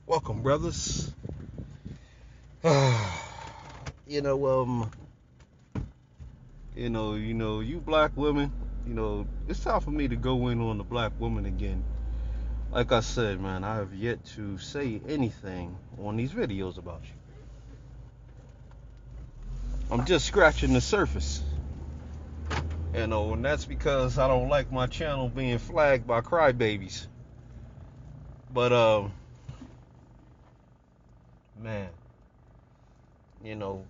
Welcome, brothers. you know, you black women. It's time for me to go in on the black woman again. Like I said, man, I have yet to say anything on these videos about you. I'm just scratching the surface. And that's because I don't like my channel being flagged by crybabies. But man, you know,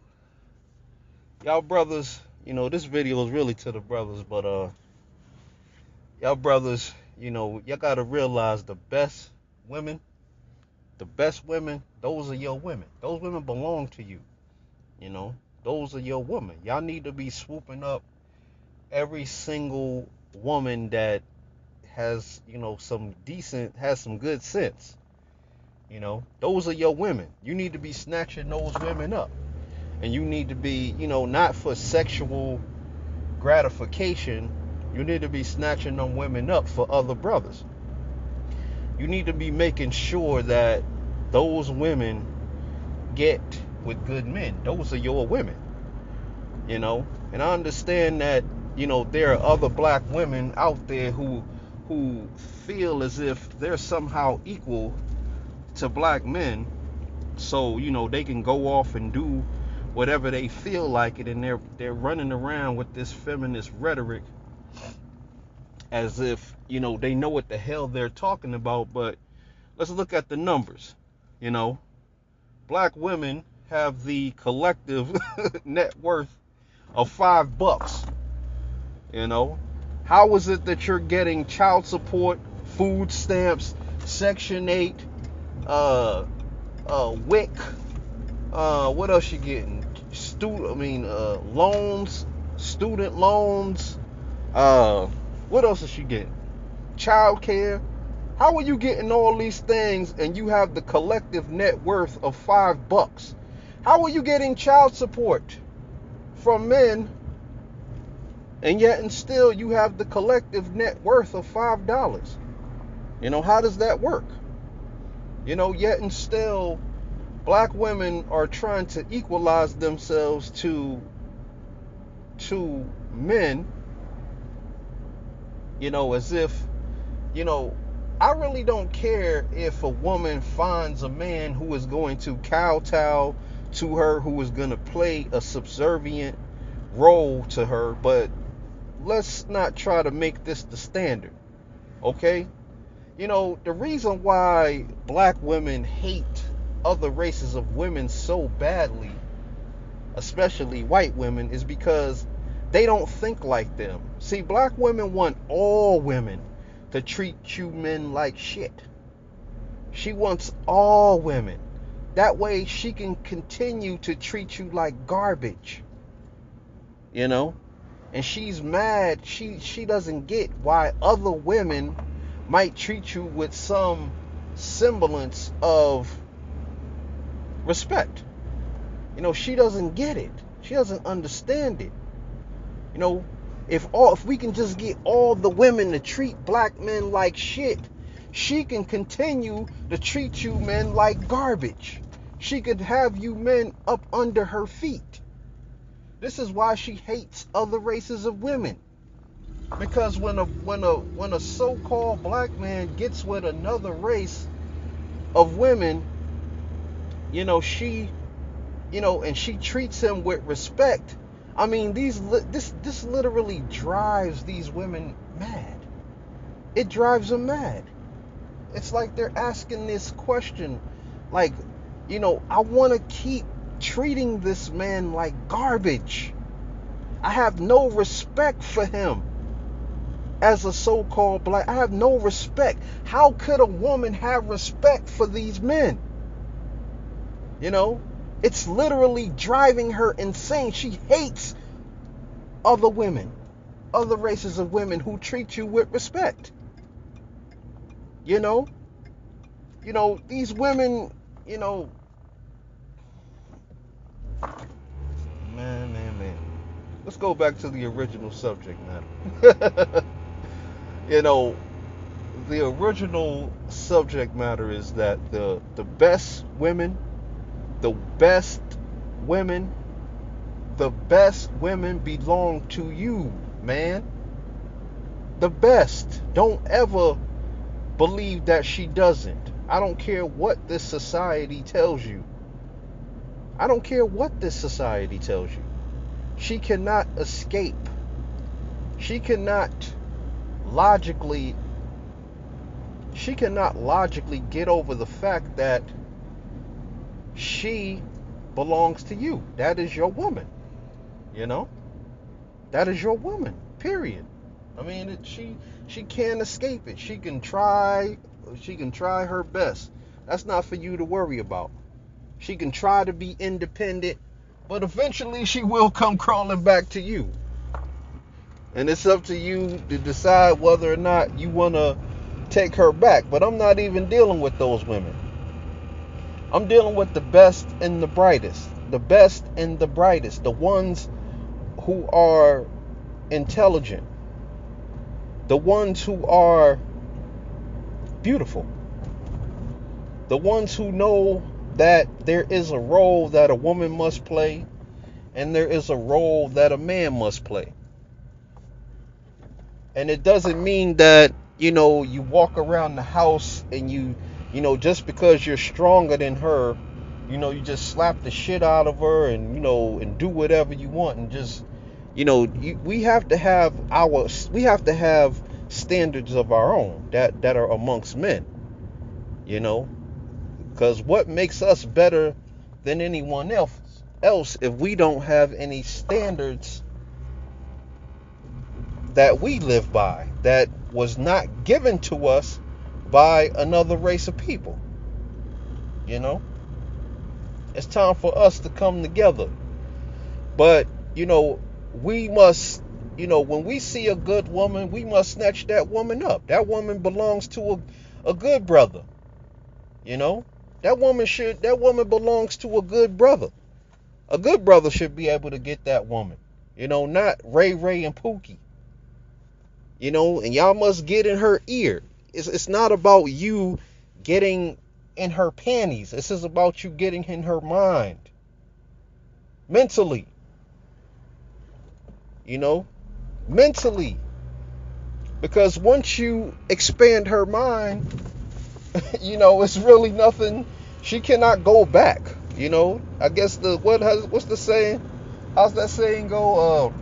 y'all brothers, this video is really to the brothers, but y'all brothers, y'all gotta realize women, the best women, those are your women. Those women belong to you. You know, those are your women. Y'all need to be swooping up every single woman that has, has some good sense. Those are your women. You need to be snatching those women up. And you need to be, not for sexual gratification. You need to be snatching them women up for other brothers. You need to be making sure that those women get with good men. Those are your women, And I understand that, there are other black women out there who feel as if they're somehow equal to black men. So, they can go off and do whatever they feel like it, and they're running around with this feminist rhetoric as if, they know what the hell they're talking about. But let's look at the numbers. Black women have the collective net worth of $5. How is it that you're getting child support, food stamps, Section 8, WIC, what else you getting? Loans, student loans, what else is she getting? Child care. How are you getting all these things and you have the collective net worth of $5? How are you getting child support from men and yet and still you have the collective net worth of $5? How does that work? Yet and still black women are trying to equalize themselves to men, as if, I really don't care if a woman finds a man who is going to kowtow to her, who is going to play a subservient role to her, but let's not try to make this the standard, okay? The reason why black women hate other races of women so badly, especially white women, is because they don't think like them. See, black women want all women to treat you men like shit. She wants all women. That way she can continue to treat you like garbage. And she's mad. She doesn't get why other women might treat you with some semblance of respect. She doesn't get it. She doesn't understand it. If we can just get all the women to treat black men like shit, she can continue to treat you men like garbage. She could have you men up under her feet. This is why she hates other races of women. Because when a so-called black man gets with another race of women, she and she treats him with respect. I mean, this literally drives these women mad. It drives them mad. It's like they're asking this question, like, I want to keep treating this man like garbage. I have no respect for him as a so-called black. I have no respect. How could a woman have respect for these men? It's literally driving her insane. She hates other women, other races of women who treat you with respect. These women, man. Let's go back to the original subject matter. you know, the original subject matter is that the best women, the best women, the best women belong to you, man. The best. Don't ever believe that she doesn't. I don't care what this society tells you. I don't care what this society tells you. She cannot escape. She cannot logically get over the fact that she belongs to you. That is your woman. You know? That is your woman. Period. I mean, she can't escape it. She can try her best. That's not for you to worry about. She can try to be independent, but eventually she will come crawling back to you. And it's up to you to decide whether or not you want to take her back. But I'm not even dealing with those women. I'm dealing with the best and the brightest. The best and the brightest. The ones who are intelligent. The ones who are beautiful. The ones who know that there is a role that a woman must play and there is a role that a man must play. And it doesn't mean that, you walk around the house and you just because you're stronger than her, you just slap the shit out of her and, and do whatever you want and just, we have to have standards of our own that are amongst men, because what makes us better than anyone else if we don't have any standards that we live by, that was not given to us by another race of people. It's time for us to come together. But we must, when we see a good woman, we must snatch that woman up. That woman belongs to a good brother. That woman belongs to a good brother. A good brother should be able to get that woman. Not Ray and Pookie. And y'all must get in her ear. It's not about you getting in her panties. This is about you getting in her mind. Mentally. Mentally. Because once you expand her mind, it's really nothing. She cannot go back. I guess what's the saying? How's that saying go?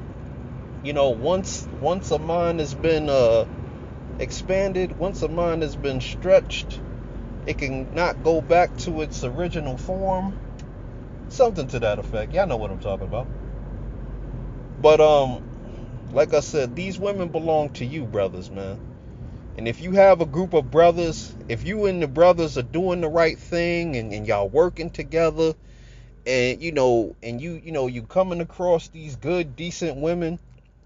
Once a mind has been expanded, once a mind has been stretched, it can not go back to its original form. Something to that effect. Y'all know what I'm talking about. But like I said, these women belong to you, brothers, man. And if you have a group of brothers, if you and the brothers are doing the right thing and y'all working together, and you coming across these good, decent women,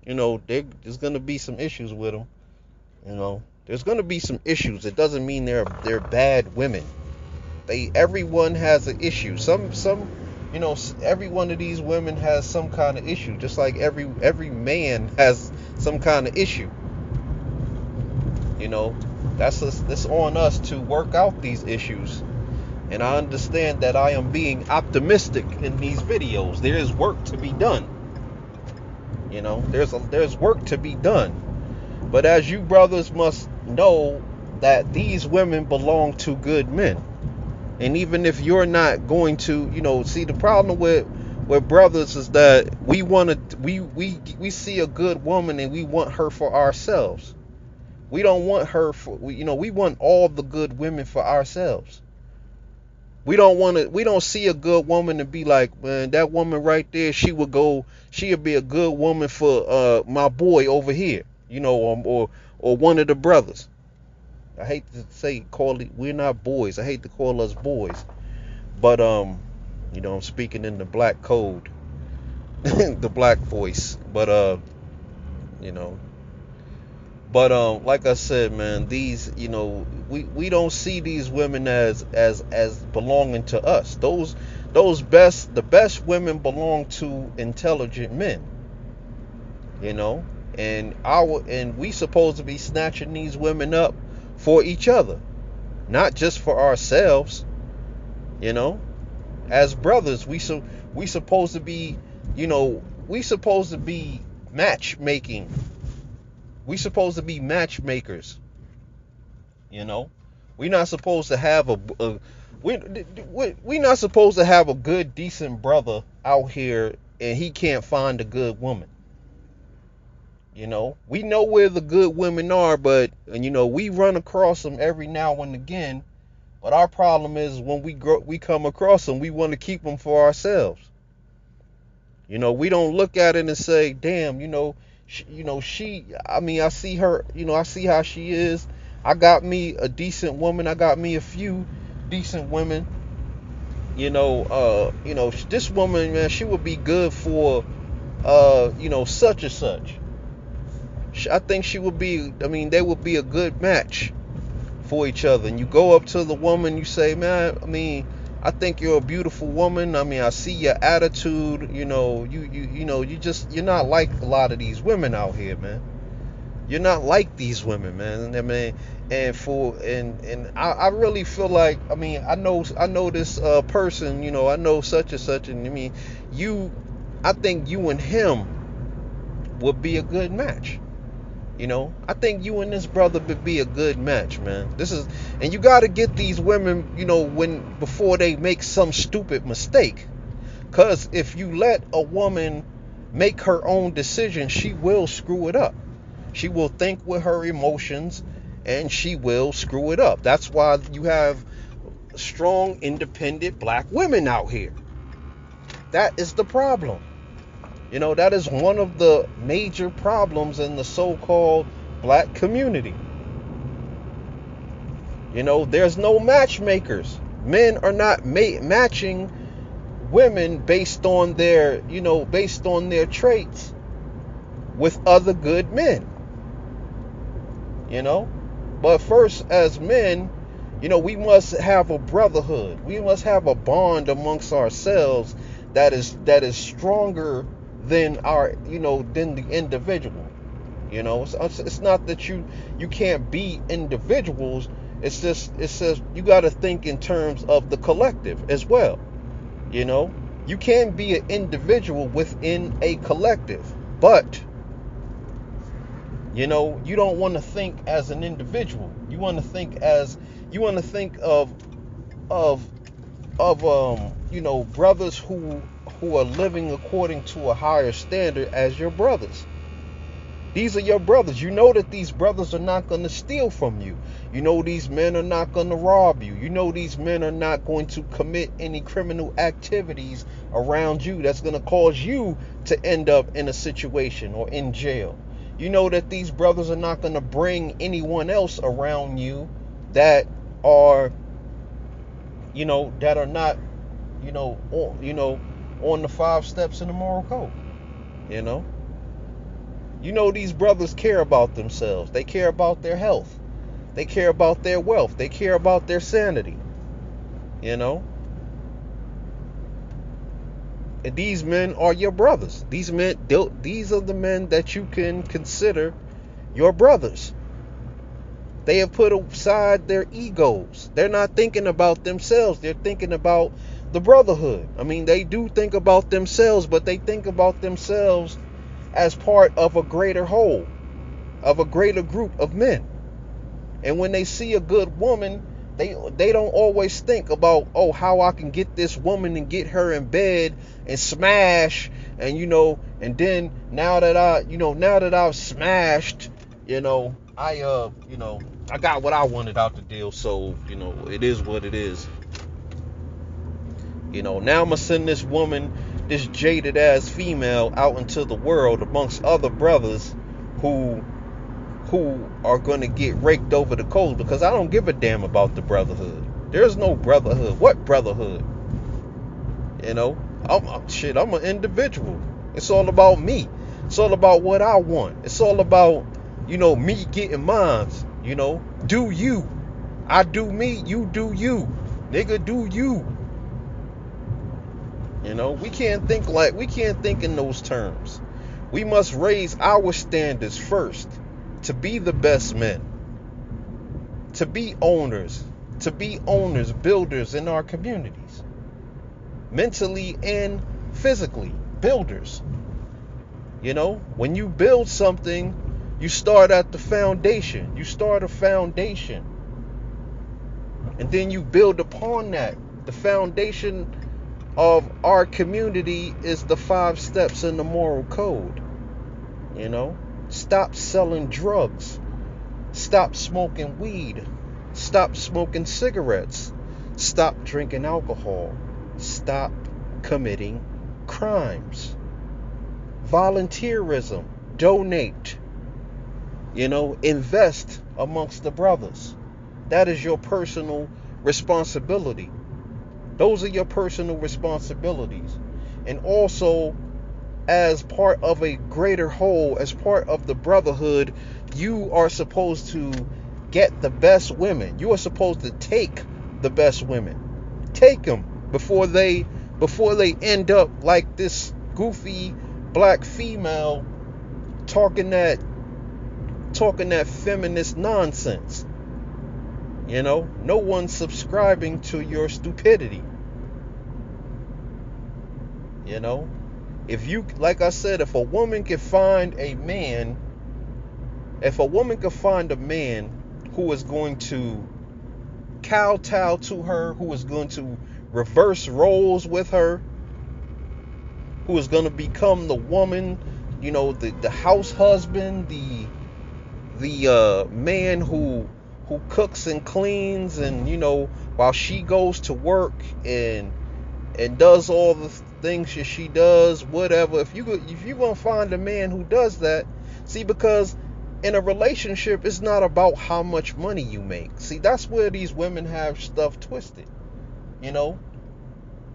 there's gonna be some issues with them. There's gonna be some issues. It doesn't mean they're bad women. Everyone has an issue. Every one of these women has some kind of issue, just like every man has some kind of issue. That's on us to work out these issues. And I understand that I am being optimistic in these videos. There is work to be done. There's work to be done. But as you brothers must know that these women belong to good men. And even if you're not going to, see, the problem with brothers is that we see a good woman and we want her for ourselves. We don't want her we want all the good women for ourselves. We don't see a good woman and be like, man, that woman right there, she'll be a good woman for my boy over here, or one of the brothers. I hate to say we're not boys. I hate to call us boys. But I'm speaking in the black code. The black voice. But like I said, man, these, we don't see these women as belonging to us. The best women belong to intelligent men. And we supposed to be snatching these women up for each other, not just for ourselves. You know, as brothers, we supposed to be, we supposed to be matchmaking. We supposed to be matchmakers. You know, we not supposed to have we not supposed to have a good, decent brother out here and he can't find a good woman. We know where the good women are, but we run across them every now and again. But our problem is when we come across them, we want to keep them for ourselves. We don't look at it and say, "Damn, she. I mean, I see her. I see how she is. I got me a decent woman. I got me a few decent women. This woman, man, she would be good for, such and such. I think she would be. I mean, they would be a good match for each other." And you go up to the woman, you say, "Man, I mean, I think you're a beautiful woman. I mean, I see your attitude. You're not like a lot of these women out here, man. You're not like these women, man. I mean, and I really feel like, I mean, I know this person, I know such and such, and I mean, I think you and him would be a good match. I think you and this brother would be a good match, man. And you got to get these women, before they make some stupid mistake. Because if you let a woman make her own decision, she will screw it up. She will think with her emotions and she will screw it up. That's why you have strong, independent black women out here. That is the problem. That is one of the major problems in the so-called black community. There's no matchmakers. Men are not matching women based on their traits with other good men. But first, as men, we must have a brotherhood. We must have a bond amongst ourselves that is stronger than than the individual. It's not that you can't be individuals. It's just you got to think in terms of the collective as well. You can be an individual within a collective, but you don't want to think as an individual. You want to think of brothers who are living according to a higher standard as your brothers. These are your brothers. You know that these brothers are not going to steal from you. These men are not going to rob you. These men are not going to commit any criminal activities around you that's going to cause you to end up in a situation or in jail. That these brothers are not going to bring anyone else around you that are not on the 5 steps in the moral code. These brothers care about themselves. They care about their health. They care about their wealth. They care about their sanity. And these men are your brothers. These are the men that you can consider your brothers. They have put aside their egos. They're not thinking about themselves. They're thinking about the brotherhood. I mean, they do think about themselves, but they think about themselves as part of a greater whole, of a greater group of men. And when they see a good woman, they don't always think about, oh, how I can get this woman and get her in bed and smash, and and then now that I've smashed, I got what I wanted out the deal, so it is what it is. Now I'm gonna send this woman, this jaded ass female, out into the world amongst other brothers who are going to get raked over the coals, because I don't give a damn about the brotherhood. There's no brotherhood. What brotherhood? I'm an individual. It's all about me. It's all about what I want. It's all about, me getting mines. Do you. I do me, you do you. Nigga, do you. We can't think in those terms. We must raise our standards first to be the best men. to be owners, builders in our communities, mentally and physically, builders. You know, when you build something, you start at the foundation. You start a foundation, and then you build upon that. The foundation of our community is the 5 steps in the moral code. You know, stop selling drugs, stop smoking weed, stop smoking cigarettes, stop drinking alcohol, stop committing crimes, volunteerism, donate, you know, invest amongst the brothers. That is your personal responsibility. Those are your personal responsibilities. And also, as part of a greater whole, as part of the brotherhood, you are supposed to get the best women. You are supposed to take the best women. Take them before they end up like this goofy black female talking that feminist nonsense. You know, no one's subscribing to your stupidity. You know, if you, like I said, if a woman can find a man who is going to kowtow to her, who is going to reverse roles with her, who is going to become the woman, you know, the house husband, the man who cooks and cleans, and, you know, while she goes to work and does all the things that she does, whatever. If you're gonna find a man who does that, see, because in a relationship, it's not about how much money you make. See, that's where these women have stuff twisted. You know,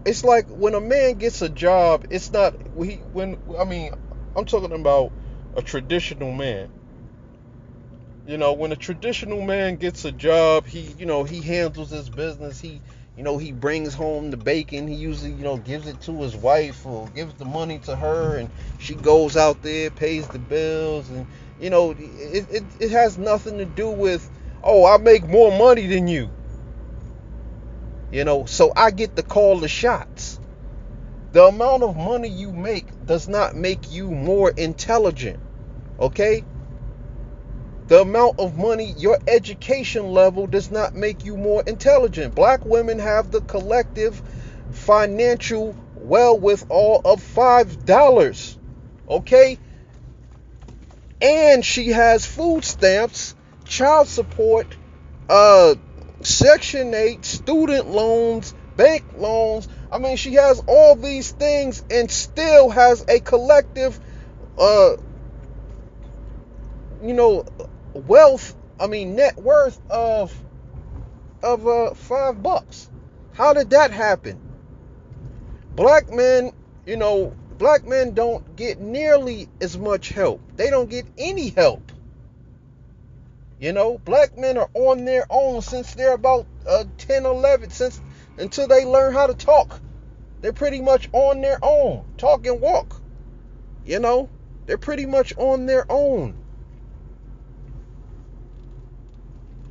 it's like when a man gets a job, it's not I'm talking about a traditional man. You know, when a traditional man gets a job, he handles his business. He brings home the bacon. He usually, gives it to his wife or gives the money to her, and she goes out there, pays the bills, and, it has nothing to do with, oh, I make more money than you. So I get to call the shots. The amount of money you make does not make you more intelligent, okay? The amount of money, your education level does not make you more intelligent. Black women have the collective financial wherewithal of $5, okay? And she has food stamps, child support, Section 8, student loans, bank loans. I mean, she has all these things and still has a collective, net worth of $5. How did that happen? Black men don't get nearly as much help. They don't get any help. Black men are on their own since they're about 10, 11, until they learn how to talk. They're pretty much on their own. Talk and walk. They're pretty much on their own.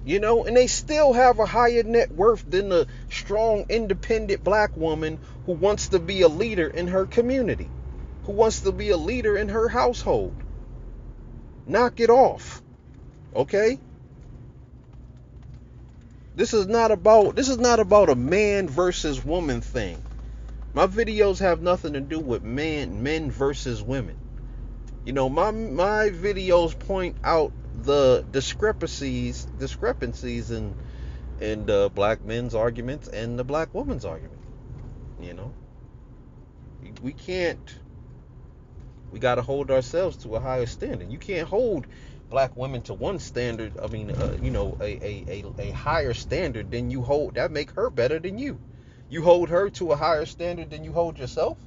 And they still have a higher net worth than the strong, independent black woman who wants to be a leader in her community, who wants to be a leader in her household. Knock it off, okay? This is not about a man versus woman thing. My videos have nothing to do with men versus women. My videos point out the discrepancies in the black men's arguments and the black woman's argument. We got to hold ourselves to a higher standard. You can't hold black women to one standard. A higher standard than you hold. That make her better than you. You hold her to a higher standard than you hold yourself.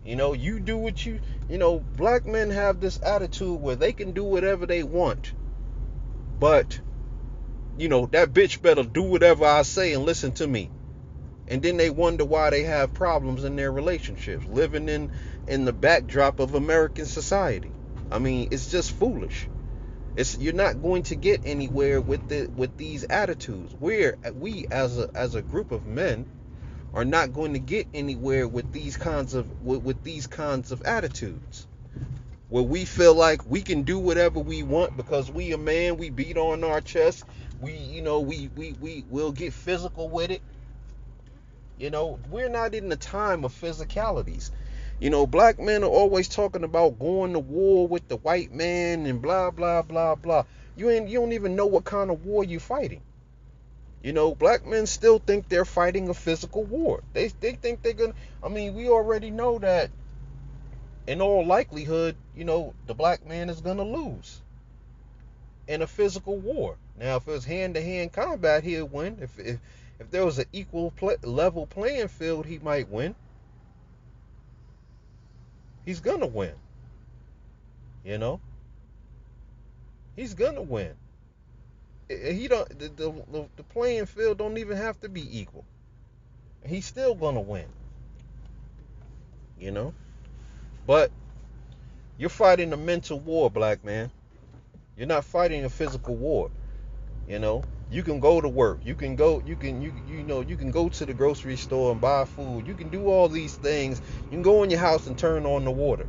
You do what black men have this attitude where they can do whatever they want. But, that bitch better do whatever I say and listen to me. And then they wonder why they have problems in their relationships, living in the backdrop of American society. I mean, it's just foolish. You're not going to get anywhere with these attitudes. We as a group of men are not going to get anywhere with these kinds of attitudes, where we feel like we can do whatever we want because we a man. We beat on our chest. We will get physical with it. We're not in the time of physicalities. Black men are always talking about going to war with the white man and blah blah blah blah. You don't even know what kind of war you're fighting. Black men still think they're fighting a physical war. They think they're gonna. I mean, we already know that in all likelihood, the black man is gonna lose in a physical war. Now, if it was hand-to-hand combat, he'd win. If there was an equal level playing field, he might win. He's gonna win. He's gonna win. He don't. The playing field don't even have to be equal. He's still gonna win. But you're fighting a mental war, black man. You're not fighting a physical war. You can go to work. You can go to the grocery store and buy food. You can do all these things. You can go in your house and turn on the water.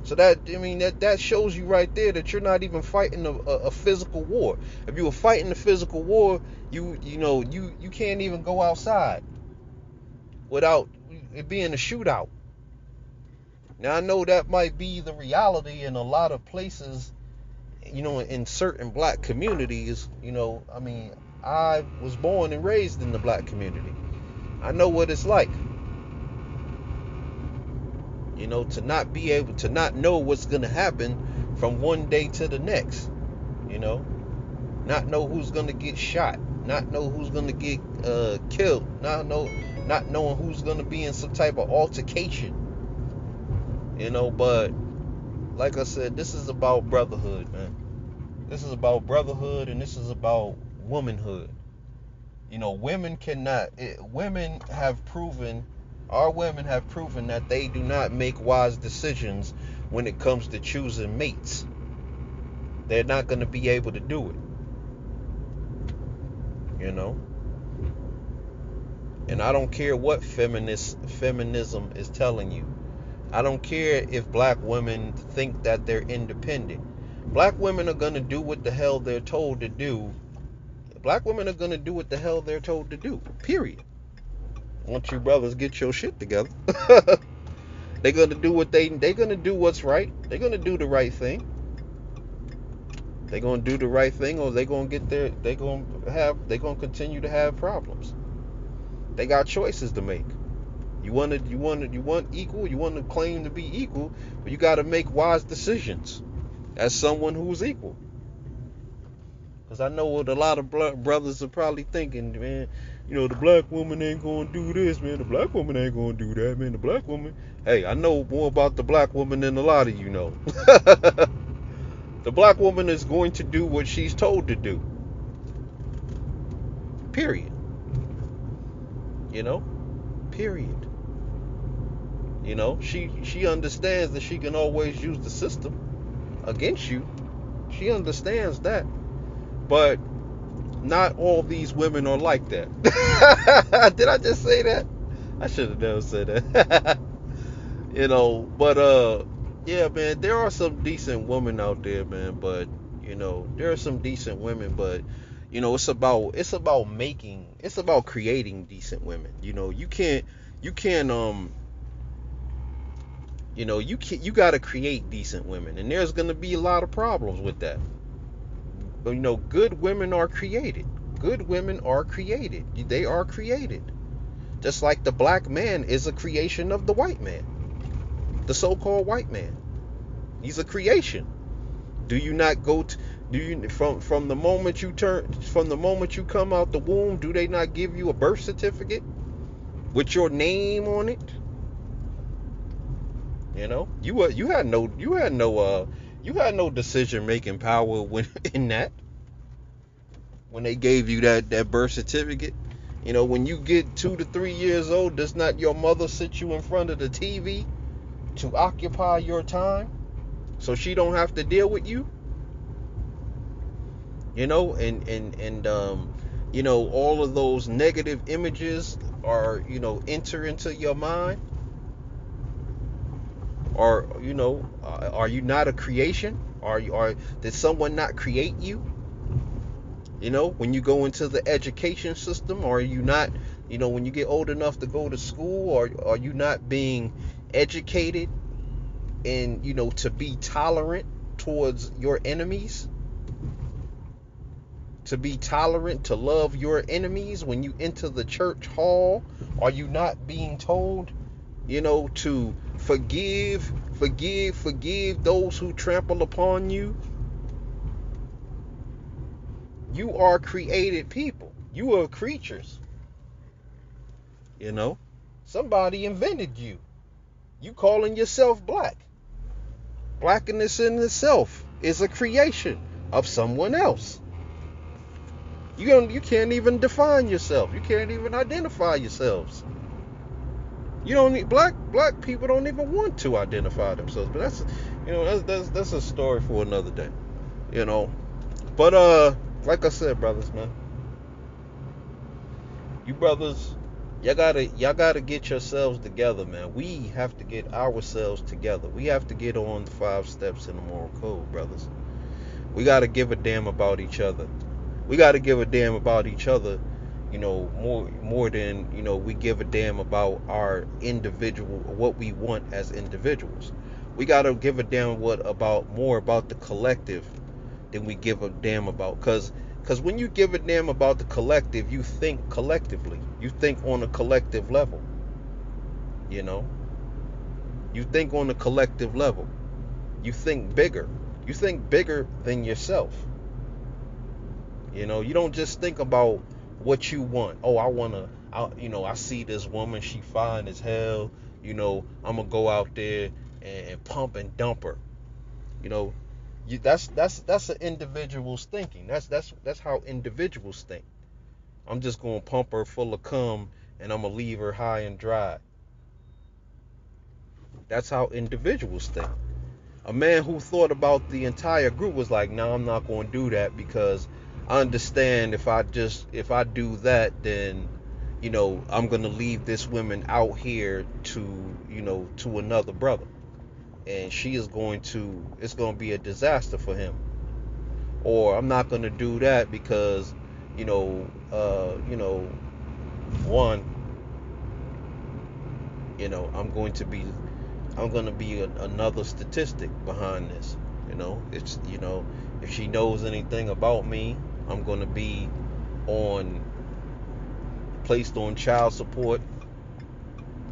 So that shows you right there that you're not even fighting a physical war. If you were fighting a physical war, you can't even go outside without it being a shootout. Now, I know that might be the reality in a lot of places, in certain black communities. I was born and raised in the black community. I know what it's like, to not be able to not know what's going to happen from one day to the next. Not know who's going to get shot, not know who's going to get killed, not knowing who's going to be in some type of altercation. But like I said, this is about brotherhood, man. This is about brotherhood, and this is about womanhood. Women have proven that they do not make wise decisions when it comes to choosing mates. They're not going to be able to do it. And I don't care what feminism is telling you. I don't care if black women think that they're independent. Black women are going to do what the hell they're told to do. Black women are going to do what the hell they're told to do. Period. Once you brothers get your shit together, they're going to do they're going to do what's right. They're going to do the right thing. They're going to do the right thing, or they're going to continue to have problems. They got choices to make. You want equal, you want to claim to be equal, but you got to make wise decisions as someone who's equal. Because I know what a lot of brothers are probably thinking, man, the black woman ain't going to do this, man. The black woman ain't going to do that, man. The black woman. Hey, I know more about the black woman than a lot of you know. The black woman is going to do what she's told to do. Period. Period. She understands that she can always use the system against you. She understands that. But not all these women are like that. Did I just say that? I should have never said that. But yeah, man, there are some decent women out there, man, but there are some decent women, but it's about creating decent women. You got to create decent women, and there's going to be a lot of problems with that. But good women are created. Good women are created. They are created. Just like the black man is a creation of the white man. The so-called white man. He's a creation. Do you not go to from the moment you come out the womb, do they not give you a birth certificate with your name on it? You had no decision making power when they gave you that birth certificate. When you get 2 to 3 years old, does not your mother sit you in front of the TV to occupy your time so she don't have to deal with you? All of those negative images are, enter into your mind. Or, are you not a creation? Did someone not create you? When you go into the education system, or are you not, when you get old enough to go to school, or are you not being educated and, to be tolerant towards your enemies? To be tolerant, to love your enemies when you enter the church hall? Are you not being told, to forgive those who trample upon you? You are created people. You are creatures. You know, somebody invented you. You calling yourself black. Blackness in itself is a creation of someone else. You can't even define yourself. You can't even identify yourselves. You don't need black people don't even want to identify themselves. But that's a story for another day. You know. But like I said, brothers, man, you brothers, y'all gotta get yourselves together, man. We have to get ourselves together. We have to get on the 5 steps in the moral code, brothers. We gotta give a damn about each other. We gotta give a damn about each other, more than, we give a damn about our individual, what we want as individuals. We gotta give a damn more about the collective than we give a damn about. Because when you give a damn about the collective, you think collectively. You think on a collective level. You know? You think on a collective level. You think bigger. You think bigger than yourself. You don't just think about what you want. Oh, I see this woman, she fine as hell. I'm going to go out there and pump and dump her. You know, that's an individual's thinking. That's how individuals think. I'm just gonna pump her full of cum and I'm gonna leave her high and dry. That's how individuals think. A man who thought about the entire group was like, no, I'm not gonna do that, because I understand if I do that, then I'm gonna leave this woman out here to another brother, and it's gonna be a disaster for him. Or I'm not gonna do that because one, I'm going to be another statistic behind this. It's if she knows anything about me, I'm going to be on placed on child support,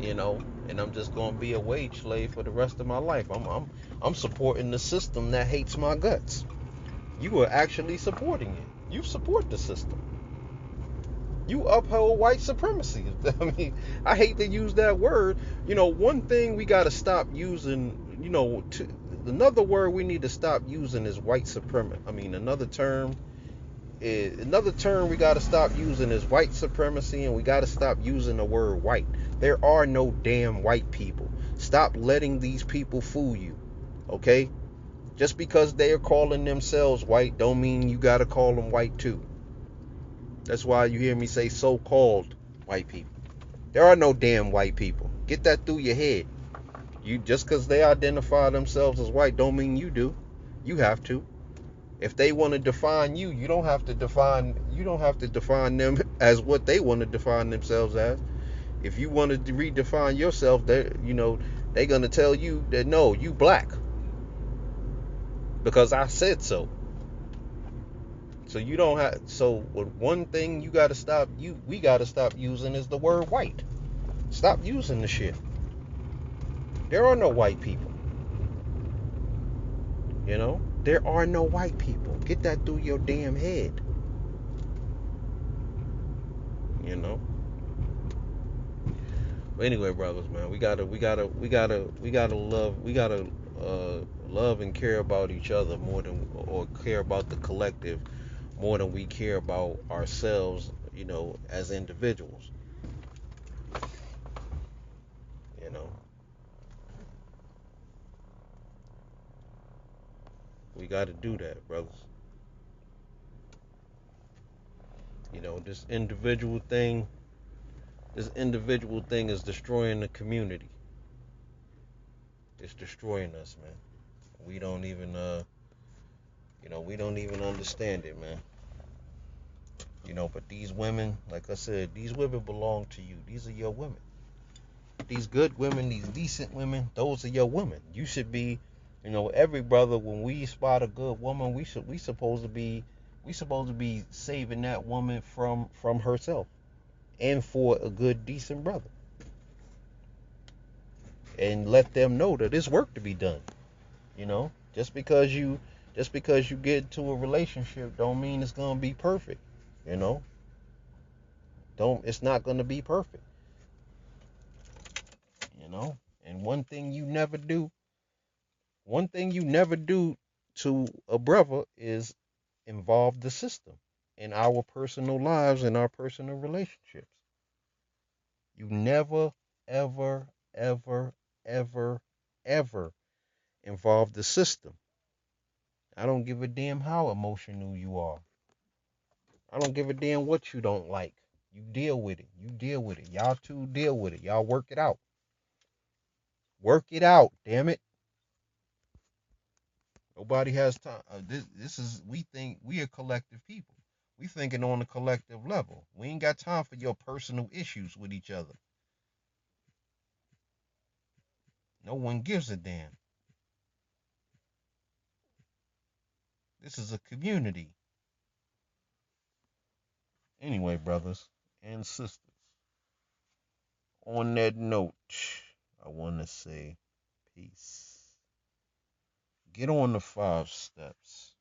and I'm just going to be a wage slave for the rest of my life. I'm supporting the system that hates my guts. You are actually supporting it. You support the system. You uphold white supremacy. I mean, I hate to use that word. One thing we got to stop using, another word we need to stop using is white supremacy. I mean, another term we got to stop using is white supremacy, and we got to stop using the word white. There are no damn white people. Stop letting these people fool you, okay? Just because they are calling themselves white don't mean you got to call them white too. That's why you hear me say so-called white people. There are no damn white people. Get that through your head. You just because they identify themselves as white don't mean you do. You have to. If they want to define you, you don't have to define them as what they want to define themselves as. If you want to redefine yourself, they're gonna tell you that no, you black because I said so. So you don't have. So one thing we gotta stop using is the word white. Stop using the shit. There are no white people. There are no white people. Get that through your damn head. You know. But anyway, brothers, man, we gotta love and care about each other more than, or care about the collective more than we care about ourselves. As individuals. You know, we got to do that, brothers. This individual thing is destroying the community. It's destroying us, man. We don't even we don't even understand it, man. But these women, like I said, these women belong to you. These are your women. These good women, these decent women, those are your women. You should be, every brother, when we spot a good woman, we supposed to be saving that woman from herself, and for a good decent brother, and let them know that there's work to be done. Just because you get into a relationship don't mean it's gonna be perfect. You know, don't it's not gonna be perfect. You know, and one thing you never do to a brother is involve the system in our personal lives and our personal relationships. You never, ever, ever, ever, ever involve the system. I don't give a damn how emotional you are. I don't give a damn what you don't like. You deal with it. You deal with it. Y'all two deal with it. Y'all work it out. Work it out, damn it. Nobody has time. This is we think we are collective people. We thinking on a collective level. We ain't got time for your personal issues with each other. No one gives a damn. This is a community. Anyway, brothers and sisters, on that note, I want to say peace. Get on the 5 steps.